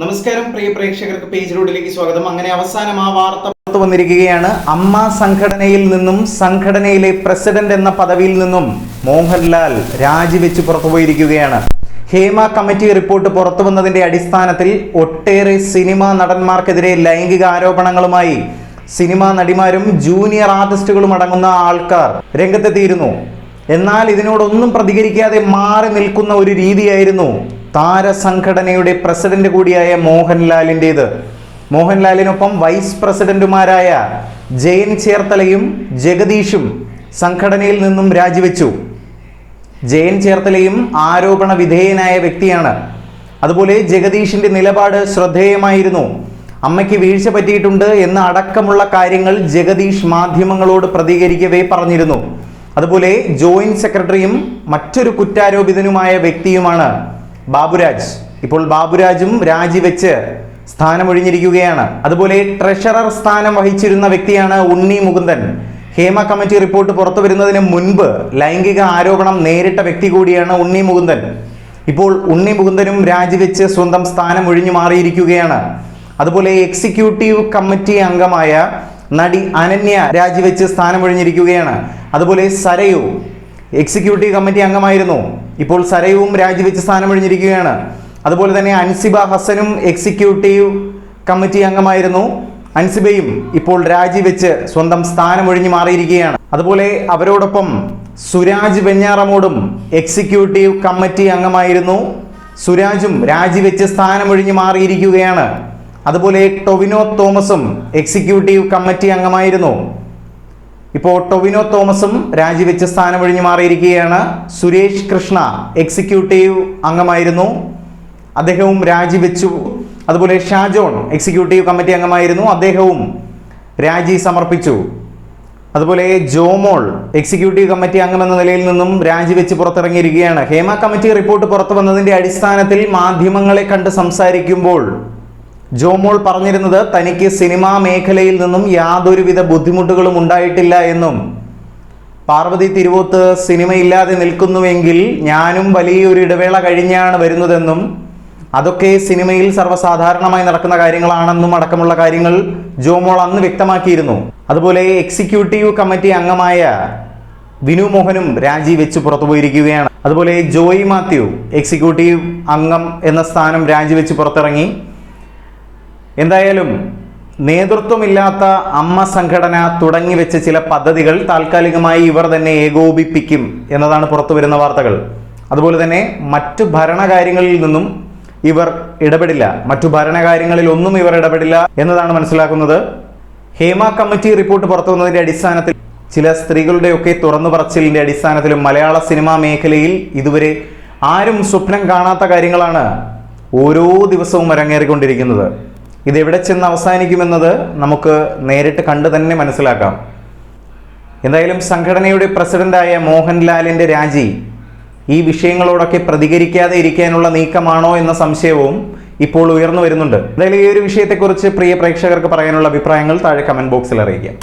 നമസ്കാരം പ്രിയ പ്രേക്ഷകർക്ക് പേജ് റോഡിലേക്ക് സ്വാഗതം. അങ്ങനെ അവസാനം ആ വാർത്ത പുറത്തു വന്നിരിക്കുകയാണ്. അമ്മ സംഘടനയിൽ നിന്നും സംഘടനയിലെ പ്രസിഡന്റ് എന്ന പദവിയിൽ നിന്നും മോഹൻലാൽ രാജിവെച്ച് പുറത്തുപോയിരിക്കുകയാണ്. ഹേമ കമ്മിറ്റി റിപ്പോർട്ട് പുറത്തു വന്നതിന്റെ അടിസ്ഥാനത്തിൽ ഒട്ടേറെ സിനിമാ നടന്മാർക്കെതിരെ ലൈംഗിക ആരോപണങ്ങളുമായി സിനിമാ നടിമാരും ജൂനിയർ ആർട്ടിസ്റ്റുകളും അടങ്ങുന്ന ആൾക്കാർ രംഗത്തെത്തിയിരുന്നു. എന്നാൽ ഇതിനോടൊന്നും പ്രതികരിക്കാതെ മാറി നിൽക്കുന്ന ഒരു രീതിയായിരുന്നു താരസംഘടനയുടെ പ്രസിഡന്റ് കൂടിയായ മോഹൻലാലിൻ്റേത്. മോഹൻലാലിനൊപ്പം വൈസ് പ്രസിഡന്റുമാരായ ജയൻ ചേർത്തലയും ജഗദീഷും സംഘടനയിൽ നിന്നും രാജിവെച്ചു. ജയൻ ചേർത്തലയും ആരോപണ വിധേയനായ വ്യക്തിയാണ്. അതുപോലെ ജഗദീഷിന്റെ നിലപാട് ശ്രദ്ധേയമായിരുന്നു. അമ്മയ്ക്ക് വീഴ്ച പറ്റിയിട്ടുണ്ട് എന്ന അടക്കമുള്ള കാര്യങ്ങൾ ജഗദീഷ് മാധ്യമങ്ങളോട് പ്രതികരിക്കവേ പറഞ്ഞിരുന്നു. അതുപോലെ ജോയിന്റ് സെക്രട്ടറിയും മറ്റൊരു കുറ്റാരോപിതനുമായ വ്യക്തിയുമാണ് ബാബുരാജ്. ഇപ്പോൾ ബാബുരാജും രാജിവെച്ച് സ്ഥാനമൊഴിഞ്ഞിരിക്കുകയാണ്. അതുപോലെ ട്രഷറർ സ്ഥാനം വഹിച്ചിരുന്ന വ്യക്തിയാണ് ഉണ്ണി മുകുന്ദൻ. ഹേമ കമ്മിറ്റി റിപ്പോർട്ട് പുറത്തു വരുന്നതിന് മുൻപ് ലൈംഗിക ആരോപണം നേരിട്ട വ്യക്തി കൂടിയാണ് ഉണ്ണി മുകുന്ദൻ. ഇപ്പോൾ ഉണ്ണി മുകുന്ദനും രാജിവെച്ച് സ്വന്തം സ്ഥാനം ഒഴിഞ്ഞു മാറിയിരിക്കുകയാണ്. അതുപോലെ എക്സിക്യൂട്ടീവ് കമ്മിറ്റി അംഗമായ നടി അനന്യ രാജിവെച്ച് സ്ഥാനമൊഴിഞ്ഞിരിക്കുകയാണ്. അതുപോലെ സരയു എക്സിക്യൂട്ടീവ് കമ്മിറ്റി അംഗമായിരുന്നു. ഇപ്പോൾ സരയുവും രാജിവെച്ച് സ്ഥാനമൊഴിഞ്ഞിരിക്കുകയാണ്. അതുപോലെ തന്നെ അൻസിബ ഹസനും എക്സിക്യൂട്ടീവ് കമ്മിറ്റി അംഗമായിരുന്നു. അൻസിബയും ഇപ്പോൾ രാജിവെച്ച് സ്വന്തം സ്ഥാനമൊഴിഞ്ഞു മാറിയിരിക്കുകയാണ്. അതുപോലെ അവരോടൊപ്പം സുരാജ് വെഞ്ഞാറമൂടും എക്സിക്യൂട്ടീവ് കമ്മിറ്റി അംഗമായിരുന്നു. സുരാജും രാജിവെച്ച് സ്ഥാനമൊഴിഞ്ഞു മാറിയിരിക്കുകയാണ്. അതുപോലെ ടൊവിനോ തോമസും എക്സിക്യൂട്ടീവ് കമ്മിറ്റി അംഗമായിരുന്നു. ഇപ്പോൾ ടൊവിനോ തോമസും രാജിവെച്ച് സ്ഥാനമൊഴിഞ്ഞു മാറിയിരിക്കുകയാണ്. സുരേഷ് കൃഷ്ണ എക്സിക്യൂട്ടീവ് അംഗമായിരുന്നു, അദ്ദേഹവും രാജിവെച്ചു. അതുപോലെ ഷാജോൺ എക്സിക്യൂട്ടീവ് കമ്മിറ്റി അംഗമായിരുന്നു, അദ്ദേഹവും രാജി സമർപ്പിച്ചു. അതുപോലെ ജോമോൾ എക്സിക്യൂട്ടീവ് കമ്മിറ്റി അംഗമെന്ന നിലയിൽ നിന്നും രാജിവെച്ച് പുറത്തിറങ്ങിയിരിക്കുകയാണ്. ഹേമ കമ്മിറ്റി റിപ്പോർട്ട് പുറത്തു വന്നതിന്റെ അടിസ്ഥാനത്തിൽ മാധ്യമങ്ങളെ കണ്ട് സംസാരിക്കുമ്പോൾ ജോമോൾ പറഞ്ഞിരുന്നത് തനിക്ക് സിനിമാ മേഖലയിൽ നിന്നും യാതൊരുവിധ ബുദ്ധിമുട്ടുകളും ഉണ്ടായിട്ടില്ല എന്നും, പാർവതി തിരുവോത്ത് സിനിമയില്ലാതെ നിൽക്കുന്നുവെങ്കിൽ ഞാനും വലിയൊരു ഇടവേള കഴിഞ്ഞാണ് വരുന്നതെന്നും അതൊക്കെ സിനിമയിൽ സർവ്വസാധാരണമായി നടക്കുന്ന കാര്യങ്ങളാണെന്നും അടക്കമുള്ള കാര്യങ്ങൾ ജോമോൾ അന്ന് വ്യക്തമാക്കിയിരുന്നു. അതുപോലെ എക്സിക്യൂട്ടീവ് കമ്മിറ്റി അംഗമായ വിനു മോഹനും രാജിവെച്ച് പുറത്തുപോയിരിക്കുകയാണ്. അതുപോലെ ജോയി മാത്യു എക്സിക്യൂട്ടീവ് അംഗം എന്ന സ്ഥാനം രാജിവെച്ച് പുറത്തിറങ്ങി. എന്തായാലും നേതൃത്വമില്ലാത്ത അമ്മ സംഘടന തുടങ്ങി വെച്ച ചില പദ്ധതികൾ താൽക്കാലികമായി ഇവർ തന്നെ ഏകോപിപ്പിക്കും എന്നതാണ് പുറത്തു വരുന്ന വാർത്തകൾ. അതുപോലെ തന്നെ മറ്റു ഭരണകാര്യങ്ങളിൽ നിന്നും ഇവർ ഇടപെടില്ല, മറ്റു ഭരണകാര്യങ്ങളിൽ ഒന്നും ഇവർ ഇടപെടില്ല എന്നതാണ് മനസ്സിലാക്കുന്നത്. ഹേമ കമ്മിറ്റി റിപ്പോർട്ട് പുറത്തു വന്നതിന്റെ അടിസ്ഥാനത്തിൽ ചില സ്ത്രീകളുടെയൊക്കെ തുറന്നു പറച്ചിലിന്റെ അടിസ്ഥാനത്തിലും മലയാള സിനിമാ മേഖലയിൽ ഇതുവരെ ആരും സ്വപ്നം കാണാത്ത കാര്യങ്ങളാണ് ഓരോ ദിവസവും അരങ്ങേറിക്കൊണ്ടിരിക്കുന്നത്. ഇതെവിടെ ചെന്ന് അവസാനിക്കുമെന്നത് നമുക്ക് നേരിട്ട് കണ്ടു തന്നെ മനസ്സിലാക്കാം. എന്തായാലും സംഘടനയുടെ പ്രസിഡന്റായ മോഹൻലാലിൻ്റെ രാജി ഈ വിഷയങ്ങളോടൊക്കെ പ്രതികരിക്കാതെ ഇരിക്കാനുള്ള നീക്കമാണോ എന്ന സംശയവും ഇപ്പോൾ ഉയർന്നു വരുന്നുണ്ട്. എന്തായാലും ഈ ഒരു വിഷയത്തെക്കുറിച്ച് പ്രിയ പ്രേക്ഷകർക്ക് പറയാനുള്ള അഭിപ്രായങ്ങൾ താഴെ കമന്റ് ബോക്സിൽ അറിയിക്കാം.